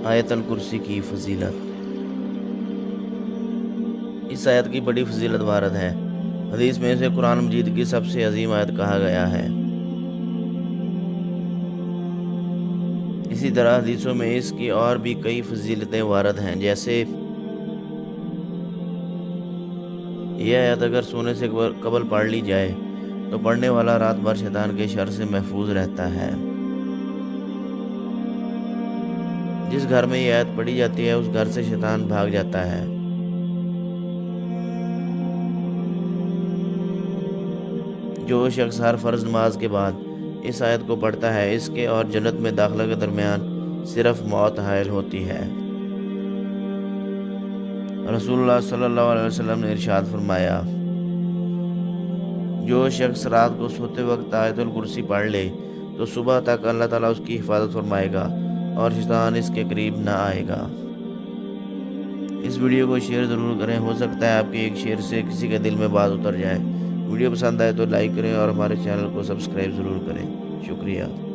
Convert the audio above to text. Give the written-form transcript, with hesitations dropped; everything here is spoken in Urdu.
آیت الکرسی کی فضیلت۔ اس آیت کی بڑی فضیلت وارد ہے۔ حدیث میں اسے قرآن مجید کی سب سے عظیم آیت کہا گیا ہے۔ اسی طرح حدیثوں میں اس کی اور بھی کئی فضیلتیں وارد ہیں، جیسے یہ آیت اگر سونے سے قبل پڑھ لی جائے تو پڑھنے والا رات بھر شیطان کے شر سے محفوظ رہتا ہے۔ جس گھر میں یہ آیت پڑھی جاتی ہے اس گھر سے شیطان بھاگ جاتا ہے۔ جو شخص ہر فرض نماز کے بعد اس آیت کو پڑھتا ہے، اس کے اور جنت میں داخلہ کے درمیان صرف موت حائل ہوتی ہے۔ رسول اللہ صلی اللہ علیہ وسلم نے ارشاد فرمایا، جو شخص رات کو سوتے وقت آیت الکرسی پڑھ لے تو صبح تک اللہ تعالیٰ اس کی حفاظت فرمائے گا اور شیطان اس کے قریب نہ آئے گا۔ اس ویڈیو کو شیئر ضرور کریں، ہو سکتا ہے آپ کے ایک شیئر سے کسی کے دل میں بات اتر جائے۔ ویڈیو پسند آئے تو لائک کریں اور ہمارے چینل کو سبسکرائب ضرور کریں۔ شکریہ۔